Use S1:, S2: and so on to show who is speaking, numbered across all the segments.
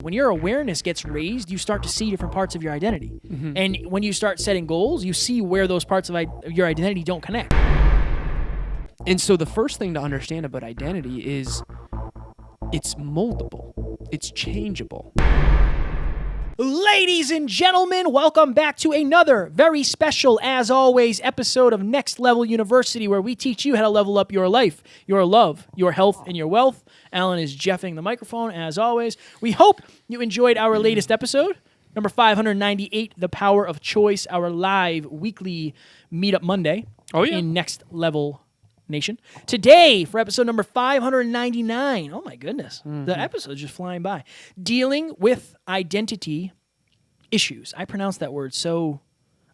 S1: When your awareness gets raised, you start to see different parts of your identity. And when you start setting goals, you see where those parts of your identity don't connect.
S2: And so the first thing to understand about identity is it's moldable. It's changeable.
S1: Ladies and gentlemen, welcome back to another very special, as always, episode of Next Level University, where we teach you how to level up your life, your love, your health, and your wealth. Alan is jeffing the microphone, as always. We hope you enjoyed our latest episode, number 598, The Power of Choice, our live weekly Meetup Monday in Next Level Nation. Today, for episode number 599, oh my goodness, the episode's just flying by, dealing with identity issues. I pronounce that word so,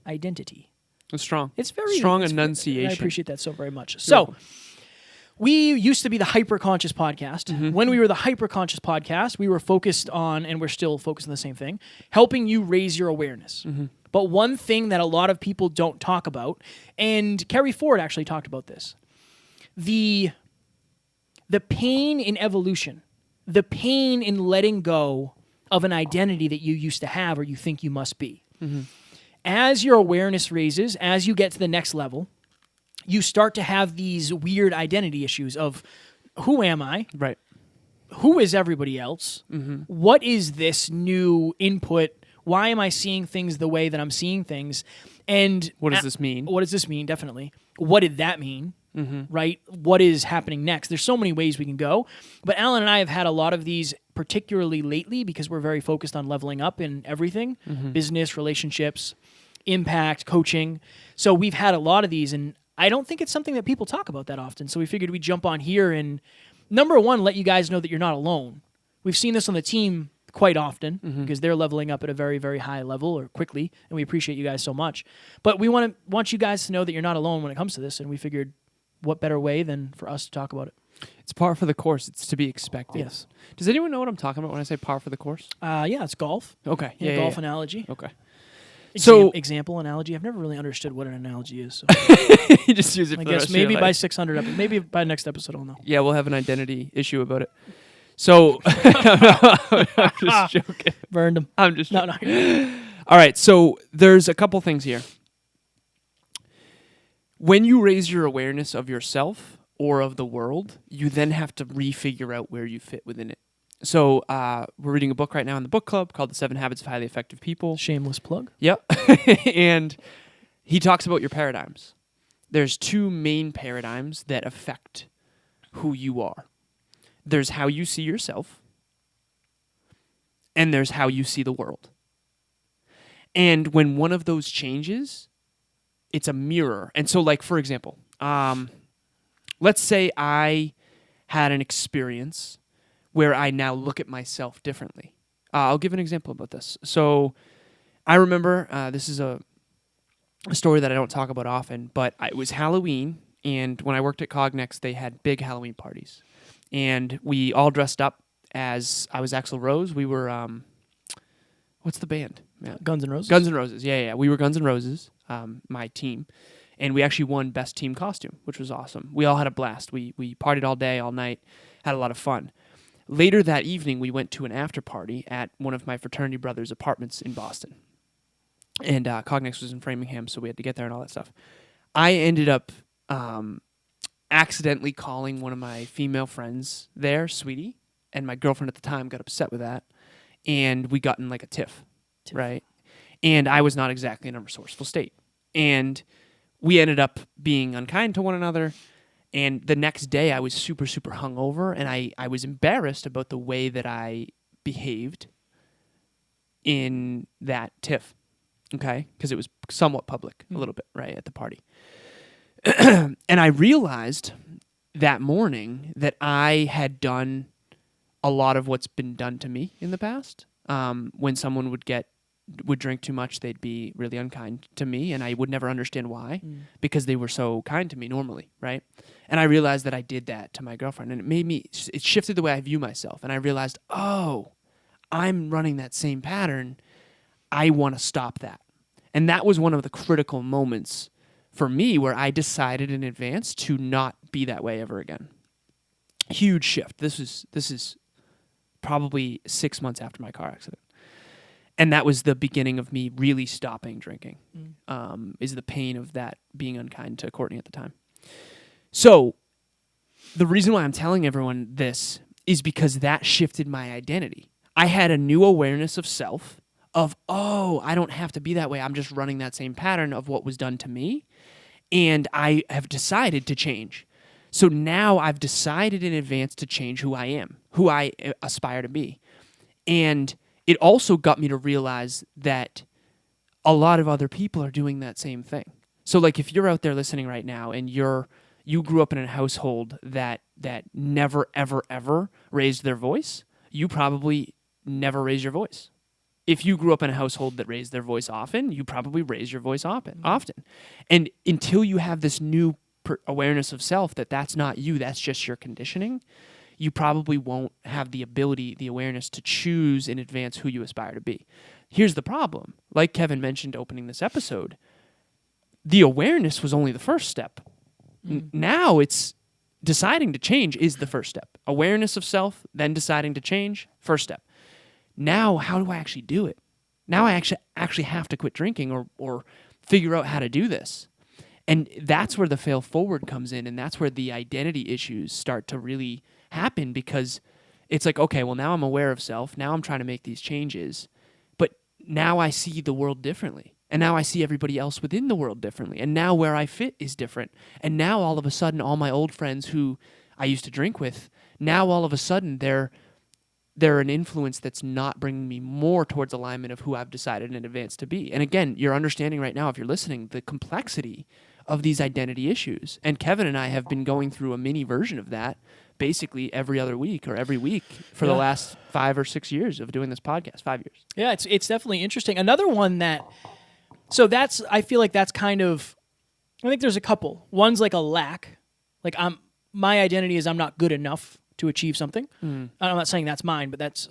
S1: identity.
S2: It's strong.
S1: It's very
S2: strong enunciation.
S1: I appreciate that so very much. So, we used to be the Hyper-Conscious Podcast. When we were the Hyper-Conscious Podcast, we were focused on, and we're still focused on the same thing, helping you raise your awareness. But one thing that a lot of people don't talk about, and Kerry Ford actually talked about this, the pain in evolution, the pain in letting go of an identity that you used to have or you think you must be. As your awareness raises, as you get to the next level, you start to have these weird identity issues of who am I?
S2: Right.
S1: Who is everybody else? What is this new input? Why am I seeing things the way that I'm seeing things? And
S2: what does this mean?
S1: What does this mean? Definitely. What did that mean? Right? What is happening next? There's so many ways we can go. But Alan and I have had a lot of these, particularly lately, because we're very focused on leveling up in everything, business, relationships, impact, coaching. So we've had a lot of these, and I don't think it's something that people talk about that often. So we figured we'd jump on here and, number one, let you guys know that you're not alone. We've seen this on the team quite often because they're leveling up at a very, very high level or quickly, and we appreciate you guys so much. But we want you guys to know that you're not alone when it comes to this, and we figured what better way than for us to talk about it.
S2: It's par for the course. It's to be expected.
S1: Yes.
S2: Does anyone know what I'm talking about when I say par for the course?
S1: Yeah, it's golf.
S2: Okay.
S1: Golf analogy.
S2: Okay.
S1: Example analogy. I've never really understood what an analogy is. So.
S2: You just use it.
S1: I guess maybe by 600 maybe by next episode I'll know.
S2: Yeah, we'll have an identity issue about it. So I'm just joking.
S1: Burned him.
S2: I'm just
S1: joking. No.
S2: All right. So there's a couple things here. When you raise your awareness of yourself or of the world, you then have to refigure out where you fit within it. So we're reading a book right now in the book club called The 7 Habits of Highly Effective People.
S1: Shameless plug.
S2: Yep. And he talks about your paradigms. There's 2 main paradigms that affect who you are. There's how you see yourself, and there's how you see the world. And when one of those changes, it's a mirror. And so, like, for example, let's say I had an experience where I now look at myself differently. I'll give an example about this. So I remember, this is a story that I don't talk about often, but it was Halloween, and when I worked at Cognex, they had big Halloween parties. And we all dressed up as, I was Axl Rose. We were, what's the band? Man.
S1: Guns N' Roses?
S2: Guns N' Roses, yeah. We were Guns N' Roses, my team. And we actually won Best Team Costume, which was awesome. We all had a blast. We partied all day, all night, had a lot of fun. Later that evening, we went to an after party at one of my fraternity brothers' apartments in Boston. And Cognex was in Framingham, so we had to get there and all that stuff. I ended up accidentally calling one of my female friends there, Sweetie, and my girlfriend at the time got upset with that, and we got in like a tiff, right? And I was not exactly in a resourceful state. And we ended up being unkind to one another. And the next day, I was super, super hungover, and I was embarrassed about the way that I behaved in that tiff, okay? Because it was somewhat public, a little bit, right, at the party. And I realized that morning that I had done a lot of what's been done to me in the past. When someone would drink too much, they'd be really unkind to me, and I would never understand why, because they were so kind to me normally, right? And I realized that I did that to my girlfriend, and it shifted the way I view myself, and I realized, oh, I'm running that same pattern. I want to stop that. And that was one of the critical moments for me where I decided in advance to not be that way ever again. Huge shift. This is probably 6 months after my car accident. And that was the beginning of me really stopping drinking, is the pain of that being unkind to Courtney at the time. So the reason why I'm telling everyone this is because that shifted my identity. I had a new awareness of self, of, oh, I don't have to be that way. I'm just running that same pattern of what was done to me. And I have decided to change. So now I've decided in advance to change who I am, who I aspire to be. And it also got me to realize that a lot of other people are doing that same thing. So like if you're out there listening right now and you grew up in a household that never, ever, ever raised their voice, you probably never raised your voice. If you grew up in a household that raised their voice often, you probably raised your voice often. And until you have this new awareness of self that that's not you, that's just your conditioning, you probably won't have the ability, the awareness to choose in advance who you aspire to be. Here's the problem. Like Kevin mentioned opening this episode, the awareness was only the first step. Now it's deciding to change is the first step. Awareness of self, then deciding to change, first step. Now, how do I actually do it? Now I actually have to quit drinking or figure out how to do this. And that's where the fail forward comes in, and that's where the identity issues start to really happen, because it's like, okay, well, now I'm aware of self. Now I'm trying to make these changes. But now I see the world differently. And now I see everybody else within the world differently. And now where I fit is different. And now all of a sudden, all my old friends who I used to drink with, now all of a sudden they're an influence that's not bringing me more towards alignment of who I've decided in advance to be. And again, you're understanding right now, if you're listening, the complexity of these identity issues. And Kevin and I have been going through a mini version of that basically every other week or every week for the last 5 or 6 years of doing this podcast, 5 years.
S1: Yeah, it's definitely interesting. Another one I feel like that's kind of, I think there's a couple. One's like a lack. Like my identity is I'm not good enough to achieve something. I'm not saying that's mine, but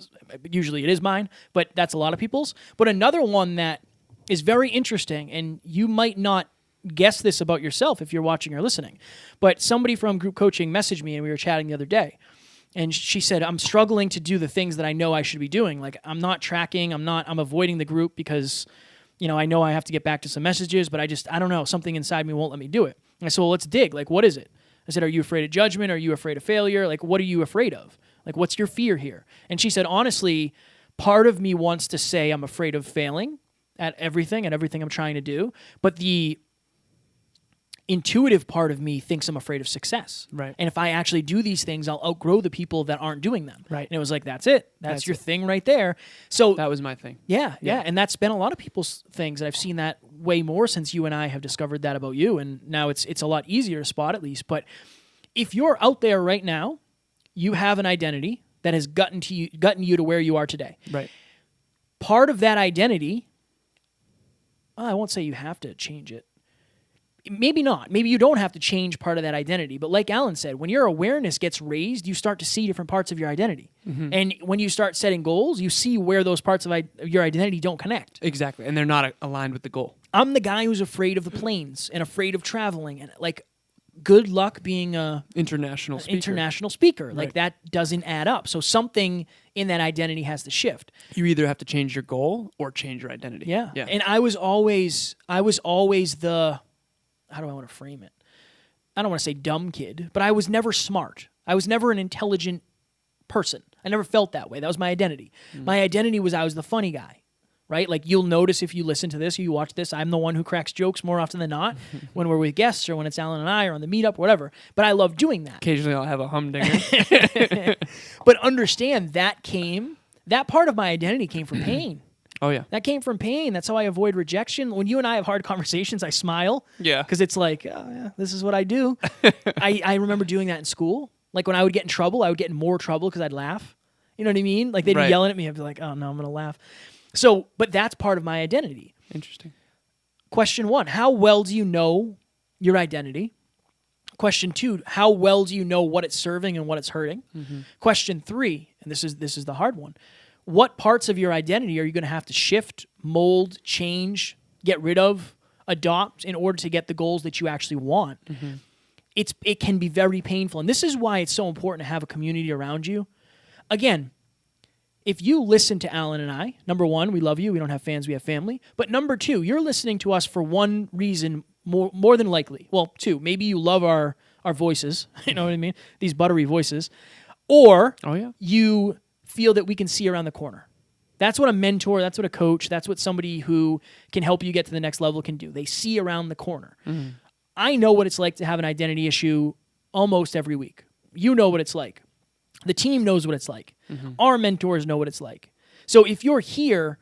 S1: usually it is mine, but that's a lot of people's. But another one that is very interesting, and you might not guess this about yourself if you're watching or listening, but somebody from group coaching messaged me and we were chatting the other day, and she said, I'm struggling to do the things that I know I should be doing. Like I'm not tracking, I'm avoiding the group because, I know I have to get back to some messages, but I don't know, something inside me won't let me do it. And I said, well, let's dig. Like, what is it? I said, are you afraid of judgment? Are you afraid of failure? Like, what are you afraid of? Like, what's your fear here? And she said, honestly, part of me wants to say I'm afraid of failing at everything I'm trying to do. But the intuitive part of me thinks I'm afraid of success.
S2: Right.
S1: And if I actually do these things, I'll outgrow the people that aren't doing them.
S2: Right.
S1: And it was like, that's it. That's your thing right there. So
S2: that was my thing.
S1: Yeah. And that's been a lot of people's things. And I've seen that way more since you and I have discovered that about you. And now it's a lot easier to spot, at least. But if you're out there right now, you have an identity that has gotten you to where you are today.
S2: Right.
S1: Part of that identity, I won't say you have to change it. Maybe not. Maybe you don't have to change part of that identity. But like Alan said, when your awareness gets raised, you start to see different parts of your identity. Mm-hmm. And when you start setting goals, you see where those parts of your identity don't connect.
S2: Exactly. And they're not aligned with the goal.
S1: I'm the guy who's afraid of the planes and afraid of traveling. And like, good luck being a
S2: international
S1: speaker.
S2: Right.
S1: Like that doesn't add up. So something in that identity has to shift.
S2: You either have to change your goal or change your identity.
S1: Yeah. And I was always the, how do I want to frame it? I don't want to say dumb kid, but I was never smart. I was never an intelligent person. I never felt that way. That was my identity. My identity was I was the funny guy, right? Like you'll notice if you listen to this or you watch this, I'm the one who cracks jokes more often than not when we're with guests or when it's Alan and I or on the meetup, whatever. But I love doing that.
S2: Occasionally I'll have a humdinger.
S1: But understand that part of my identity came from pain.
S2: Oh, yeah.
S1: That came from pain. That's how I avoid rejection. When you and I have hard conversations, I smile.
S2: Yeah.
S1: Because it's like, oh, yeah, this is what I do. I remember doing that in school. Like when I would get in trouble, I would get in more trouble because I'd laugh. You know what I mean? Like they'd be yelling at me. I'd be like, oh, no, I'm going to laugh. So, but that's part of my identity.
S2: Interesting.
S1: Question 1, how well do you know your identity? Question 2, how well do you know what it's serving and what it's hurting? Mm-hmm. Question 3, and this is the hard one. What parts of your identity are you going to have to shift, mold, change, get rid of, adopt in order to get the goals that you actually want? Mm-hmm. It can be very painful. And this is why it's so important to have a community around you. Again, if you listen to Alan and I, number one, we love you. We don't have fans, we have family. But number two, you're listening to us for one reason more than likely. Well, two, maybe you love our voices, you know what I mean? These buttery voices. Or you feel that we can see around the corner. That's what a mentor, that's what a coach, that's what somebody who can help you get to the next level can do. They see around the corner. Mm-hmm. I know what it's like to have an identity issue almost every week. You know what it's like. The team knows what it's like. Mm-hmm. Our mentors know what it's like. So if you're here,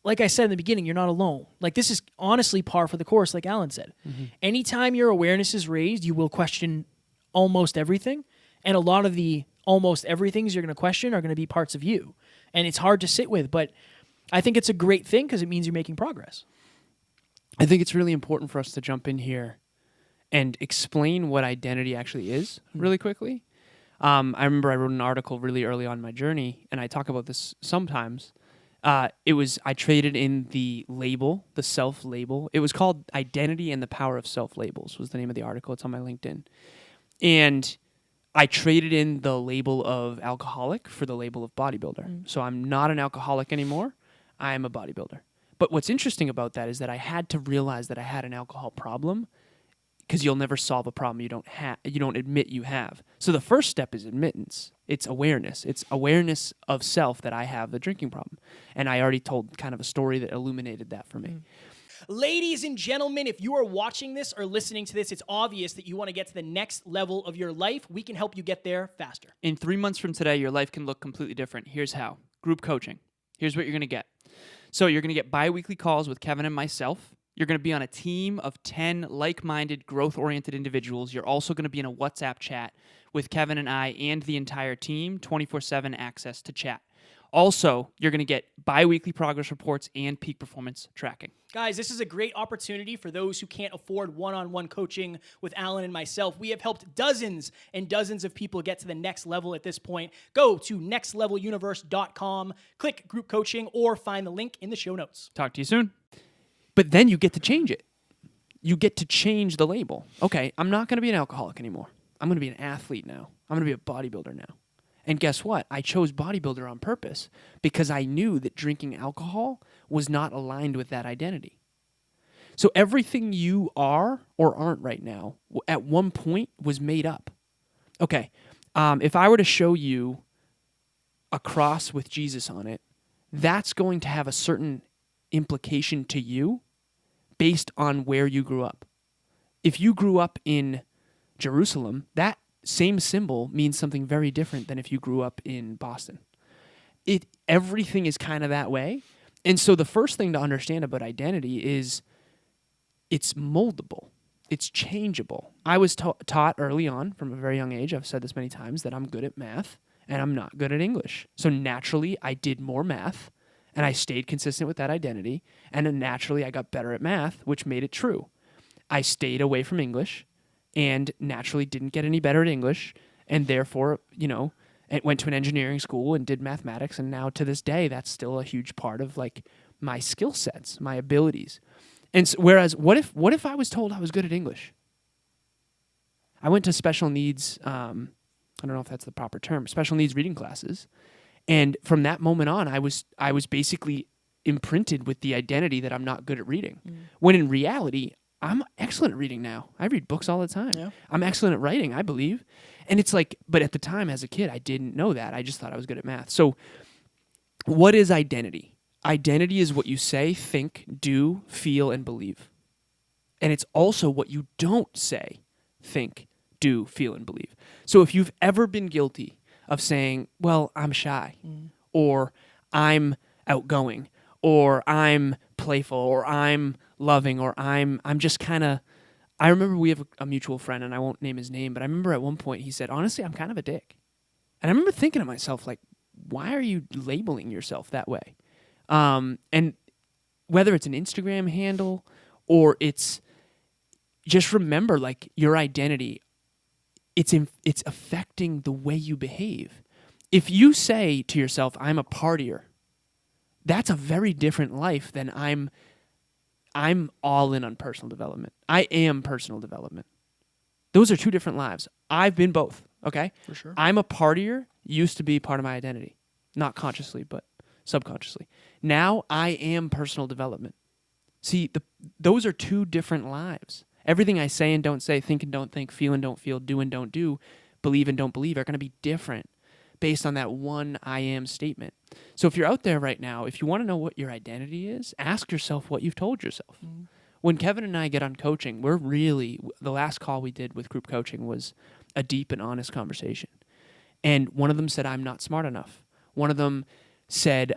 S1: like I said in the beginning, you're not alone. Like, this is honestly par for the course, like Alan said. Mm-hmm. Anytime your awareness is raised, you will question almost everything. And a lot of the almost everythings you're going to question are going to be parts of you. And it's hard to sit with, but I think it's a great thing because it means you're making progress.
S2: I think it's really important for us to jump in here and explain what identity actually is really quickly. I remember I wrote an article really early on in my journey, and I talk about this sometimes. I traded in the label, the self-label. It was called Identity and the Power of Self-Labels was the name of the article. It's on my LinkedIn. And I traded in the label of alcoholic for the label of bodybuilder. So I'm not an alcoholic anymore. I am a bodybuilder. But what's interesting about that is that I had to realize that I had an alcohol problem, because you'll never solve a problem you don't admit you have. So the first step is admittance. It's awareness. It's awareness of self that I have the drinking problem. And I already told kind of a story that illuminated that for me.
S1: Ladies and gentlemen, if you are watching this or listening to this, it's obvious that you want to get to the next level of your life. We can help you get there faster.
S2: In 3 months from today, your life can look completely different. Here's how. Group coaching. Here's what you're going to get. So you're going to get bi-weekly calls with Kevin and myself. You're going to be on a team of 10 like-minded, growth-oriented individuals. You're also going to be in a WhatsApp chat with Kevin and I and the entire team, 24/7 access to chat. Also, you're going to get bi-weekly progress reports and peak performance tracking.
S1: Guys, this is a great opportunity for those who can't afford one-on-one coaching with Alan and myself. We have helped dozens and dozens of people get to the next level at this point. Go to nextleveluniverse.com, click group coaching, or find the link in the show notes.
S2: Talk to you soon. But then you get to change it. You get to change the label. Okay, I'm not going to be an alcoholic anymore. I'm going to be an athlete now. I'm going to be a bodybuilder now. And guess what? I chose bodybuilder on purpose because I knew that drinking alcohol was not aligned with that identity. So everything you are or aren't right now at one point was made up. Okay, if I were to show you a cross with Jesus on it, that's going to have a certain implication to you based on where you grew up. If you grew up in Jerusalem, that same symbol means something very different than if you grew up in Boston. Everything is kind of that way. And so the first thing to understand about identity is it's moldable. It's changeable. I was taught early on from a very young age, I've said this many times, that I'm good at math and I'm not good at English. So naturally, I did more math and I stayed consistent with that identity. And then naturally, I got better at math, which made it true. I stayed away from English and naturally didn't get any better at English, and therefore, it went to an engineering school and did mathematics, and now to this day, that's still a huge part of like my skill sets, my abilities. And so, whereas, what if I was told I was good at English? I went to special needs, I don't know if that's the proper term, special needs reading classes, and from that moment on, I was basically imprinted with the identity that I'm not good at reading, when in reality, I'm excellent at reading now. I read books all the time. Yeah. I'm excellent at writing, I believe. And it's like, but at the time as a kid, I didn't know that. I just thought I was good at math. So what is identity? Identity is what you say, think, do, feel, and believe. And it's also what you don't say, think, do, feel, and believe. So if you've ever been guilty of saying, well, I'm shy, or I'm outgoing, or I'm playful, or I'm loving, or I'm just kind of, I remember we have a mutual friend, and I won't name his name, but I remember at one point he said, honestly, I'm kind of a dick. And I remember thinking to myself, like, why are you labeling yourself that way? And whether it's an Instagram handle or it's, just remember, like, your identity, it's affecting the way you behave. If you say to yourself, I'm a partier, that's a very different life than I'm all in on personal development. I am personal development. Those are two different lives. I've been both, okay?
S1: For sure.
S2: I'm a partier, used to be part of my identity. not consciously, but subconsciously. Now I am personal development. See, those are two different lives. Everything I say and don't say, think and don't think, feel and don't feel, do and don't do, believe and don't believe are going to be different based on that one I am statement. So if you're out there right now, if you want to know what your identity is, ask yourself what you've told yourself. Mm-hmm. When Kevin and I get on coaching, the last call we did with group coaching was a deep and honest conversation. And one of them said, I'm not smart enough. One of them said,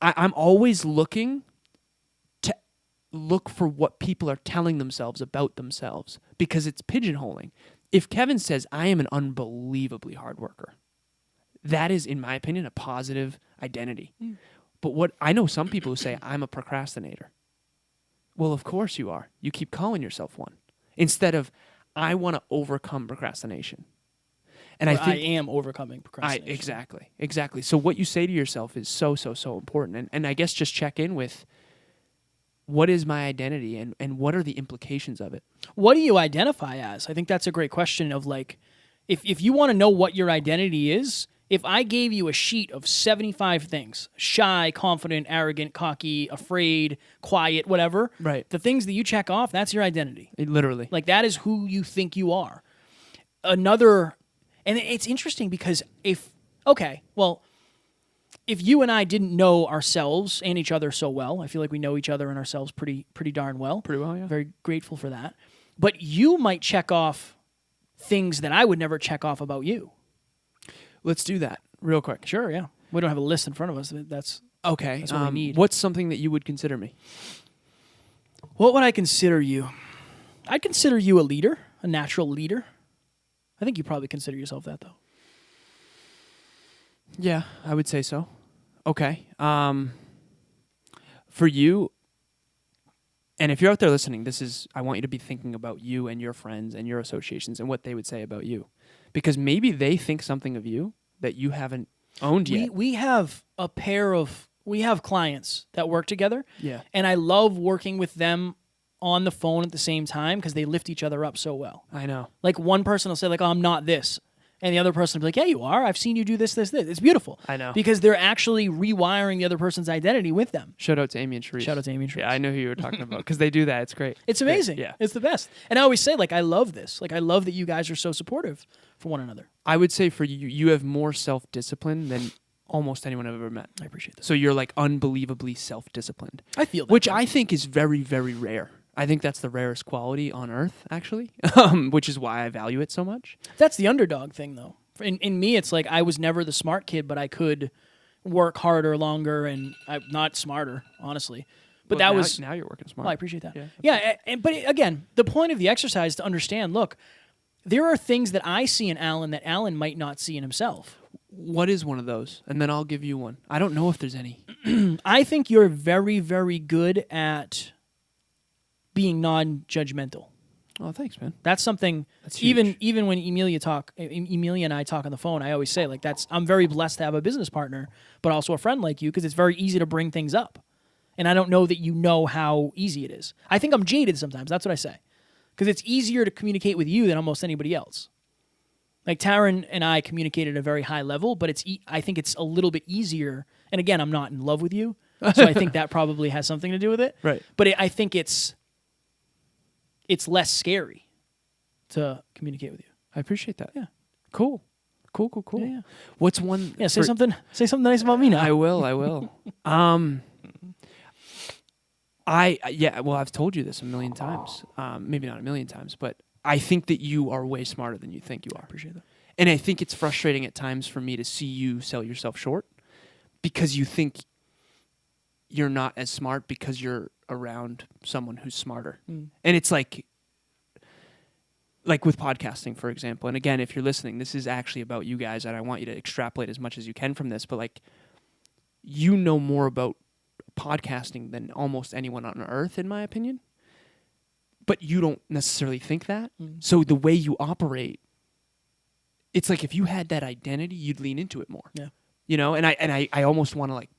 S2: I'm always looking for what people are telling themselves about themselves because it's pigeonholing. If Kevin says, I am an unbelievably hard worker, that is, in my opinion, a positive identity. Mm. But what I know some people who say, I'm a procrastinator. Well, of course you are. You keep calling yourself one. Instead of, I want to overcome procrastination. And I think
S1: I am overcoming procrastination.
S2: Exactly. So what you say to yourself is so important. And I guess just check in with, what is my identity and what are the implications of it?
S1: What do you identify as? I think that's a great question of like, if you want to know what your identity is, if I gave you a sheet of 75 things, shy, confident, arrogant, cocky, afraid, quiet, whatever,
S2: right?
S1: The things that you check off, that's your identity.
S2: Literally.
S1: Like that is who you think you are. And it's interesting because if you and I didn't know ourselves and each other so well, I feel like we know each other and ourselves pretty darn well.
S2: Pretty well, yeah.
S1: Very grateful for that. But you might check off things that I would never check off about you.
S2: Let's do that real quick.
S1: Sure, yeah. We don't have a list in front of us. That's
S2: okay.
S1: That's what we need.
S2: What's something that you would consider me?
S1: What would I consider you? I'd consider you a leader, a natural leader. I think you probably consider yourself that, though.
S2: Yeah, I would say so. Okay. For you, and if you're out there listening, I want you to be thinking about you and your friends and your associations and what they would say about you. Because maybe they think something of you that you haven't owned yet.
S1: We have we have clients that work together.
S2: Yeah.
S1: And I love working with them on the phone at the same time because they lift each other up so well.
S2: I know.
S1: Like one person will say like, oh, I'm not this. And the other person will be like, yeah, you are. I've seen you do this. It's beautiful.
S2: I know.
S1: Because they're actually rewiring the other person's identity with them.
S2: Shout out to Amy and Sharice.
S1: Yeah,
S2: I know who you were talking about because they do that. It's great.
S1: It's amazing. Yeah. It's the best. And I always say, like, I love this. Like, I love that you guys are so supportive for one another.
S2: I would say for you, you have more self-discipline than almost anyone I've ever met.
S1: I appreciate that.
S2: So you're like unbelievably self-disciplined.
S1: I feel that.
S2: Which I think is very, very rare. I think that's the rarest quality on earth, actually, which is why I value it so much.
S1: That's the underdog thing, though. In me, it's like I was never the smart kid, but I could work harder, longer, and I'm not smarter, honestly. But
S2: now you're working smart.
S1: Well, I appreciate that. But again, the point of the exercise is to understand, look, there are things that I see in Alan that Alan might not see in himself.
S2: What is one of those? And then I'll give you one. I don't know if there's any.
S1: I think you're very, very good at being non-judgmental.
S2: Oh, thanks, man.
S1: That's something.
S2: That's
S1: even when Emilia and I talk on the phone, I always say like I'm very blessed to have a business partner, but also a friend like you because it's very easy to bring things up, and I don't know that you know how easy it is. I think I'm jaded sometimes. That's what I say, because it's easier to communicate with you than almost anybody else. Like Taryn and I communicate at a very high level, but I think it's a little bit easier. And again, I'm not in love with you, so I think that probably has something to do with it.
S2: Right.
S1: But I think it's less scary to communicate with you.
S2: I appreciate that.
S1: Yeah.
S2: Cool.
S1: Yeah.
S2: What's one?
S1: Yeah. Say something nice about me now.
S2: I will. I've told you this a million times. Maybe not a million times, but I think that you are way smarter than you think you are.
S1: I appreciate that.
S2: And I think it's frustrating at times for me to see you sell yourself short because you think you're not as smart because you're around someone who's smarter. And it's like with podcasting, for example. And again, if you're listening, this is actually about you guys, and I want you to extrapolate as much as you can from this. But like, you know more about podcasting than almost anyone on earth, in my opinion. But you don't necessarily think that. So the way you operate, it's like if you had that identity, you'd lean into it more.
S1: Yeah.
S2: You know, and I almost want to like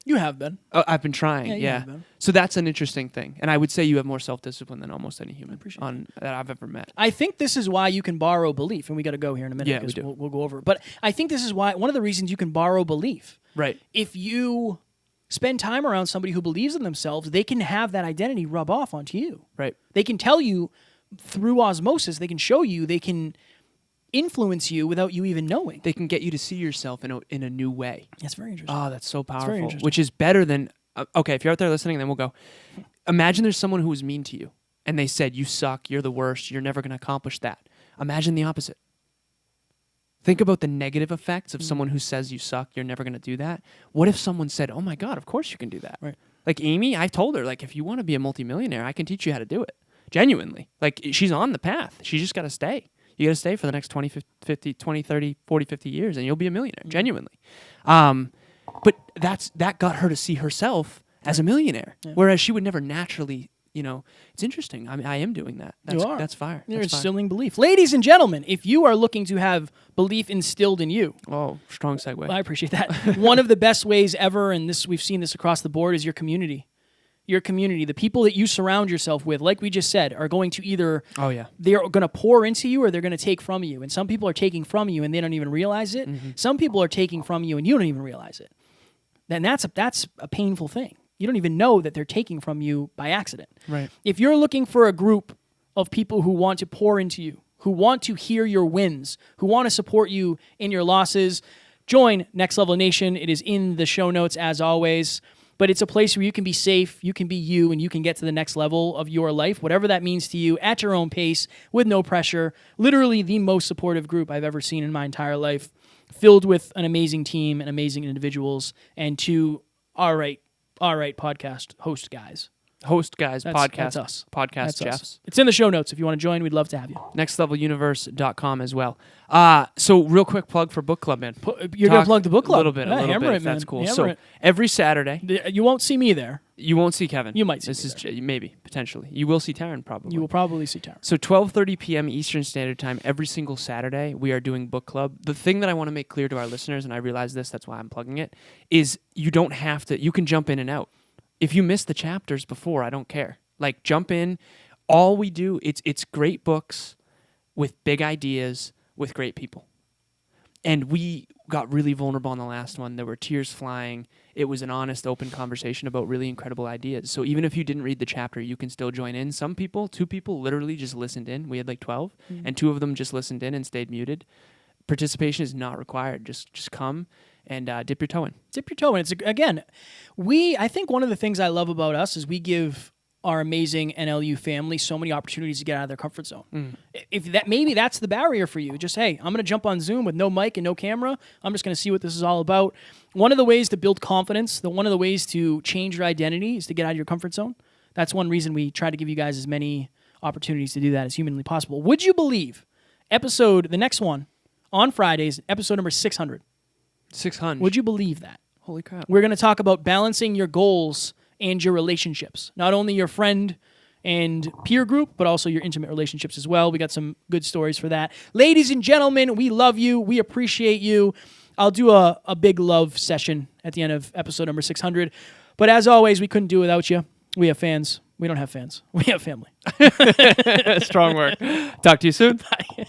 S1: You have been.
S2: Oh, I've been trying.
S1: Yeah, you
S2: Yeah.
S1: have been.
S2: So that's an interesting thing, and I would say you have more self-discipline than almost any human
S1: appreciate
S2: that I've ever met.
S1: I think this is why you can borrow belief, and we got to go here in a minute
S2: Yeah,
S1: because
S2: we do.
S1: we'll go over it. But I think this is why one of the reasons you can borrow belief.
S2: Right.
S1: If you spend time around somebody who believes in themselves, they can have that identity rub off onto you.
S2: Right.
S1: They can tell you through osmosis, they can show you, they can influence you without you even knowing.
S2: They can get you to see yourself in a new way.
S1: That's very interesting.
S2: Oh, that's so
S1: very
S2: powerful.
S1: interesting.
S2: Which is better than okay. If you're out there listening, then we'll go. Imagine there's someone who was mean to you, and they said, "You suck. You're the worst. You're never going to accomplish that." Imagine the opposite. Think about the negative effects of someone who says you suck. You're never going to do that. What if someone said, "Oh my God, of course you can do that."
S1: Right.
S2: Like Amy, I told her, like, if you want to be a multimillionaire, I can teach you how to do it. Genuinely. Like, she's on the path. She just got to stay. You got to stay for the next 20, 50, 20, 30, 40, 50 years, and you'll be a millionaire, genuinely. But that got her to see herself as a millionaire, whereas she would never naturally, it's interesting. I mean, I am doing that.
S1: You are.
S2: That's fire.
S1: You're
S2: That's fire.
S1: instilling belief. Ladies and gentlemen, if you are looking to have belief instilled in you,
S2: Oh, strong segue.
S1: I appreciate that. One of the best ways ever, and we've seen this across the board, is your community. Your community, the people that you surround yourself with, like we just said, are going to either they're going to pour into you or they're going to take from you. And some people are taking from you and they don't even realize it. Mm-hmm. Some people are taking from you and you don't even realize it. Then that's a painful thing. You don't even know that they're taking from you by accident.
S2: Right.
S1: If you're looking for a group of people who want to pour into you, who want to hear your wins, who want to support you in your losses, join Next Level Nation. It is in the show notes as always. But it's a place where you can be safe, you can be you, and you can get to the next level of your life, whatever that means to you, at your own pace, with no pressure. Literally the most supportive group I've ever seen in my entire life, filled with an amazing team and amazing individuals, and two all right podcast host guys.
S2: Podcast.
S1: That's us.
S2: Podcast
S1: That's
S2: Jeffs.
S1: us. It's in the show notes. If you want to join, we'd love to have you.
S2: nextleveluniverse.com as well. So real quick plug for book club, man.
S1: You're going to plug the book club?
S2: A little bit.
S1: It,
S2: That's cool.
S1: Hammer
S2: So
S1: it.
S2: every Saturday.
S1: You won't see me there.
S2: You won't see Kevin.
S1: You might see
S2: this
S1: me
S2: is maybe, potentially. You will see Taryn probably.
S1: You will probably see Taryn.
S2: So 12:30 p.m. Eastern Standard Time every single Saturday, we are doing book club. The thing that I want to make clear to our listeners, and I realize this, that's why I'm plugging it, is you don't have to, you can jump in and out. If you miss the chapters before, I don't care. Like, jump in. All we do, it's great books with big ideas with great people. And we got really vulnerable on the last one. There were tears flying. It was an honest, open conversation about really incredible ideas. So even if you didn't read the chapter, you can still join in. Some people, 2 people, literally just listened in. We had like 12, and 2 of them just listened in and stayed muted. Participation is not required. Just come and dip your toe in. Dip your toe in.
S1: I think one of the things I love about us is we give our amazing NLU family so many opportunities to get out of their comfort zone. If maybe that's the barrier for you. Just, hey, I'm going to jump on Zoom with no mic and no camera. I'm just going to see what this is all about. One of the ways to build confidence, one of the ways to change your identity is to get out of your comfort zone. That's one reason we try to give you guys as many opportunities to do that as humanly possible. Would you believe the next one on Fridays, episode number 600?
S2: 600.
S1: Would you believe that?
S2: Holy crap.
S1: We're going to talk about balancing your goals and your relationships. Not only your friend and peer group, but also your intimate relationships as well. We got some good stories for that. Ladies and gentlemen, we love you. We appreciate you. I'll do a big love session at the end of episode number 600. But as always, we couldn't do it without you. We have fans. We don't have fans. We have family.
S2: Strong work. Talk to you soon.
S1: Bye.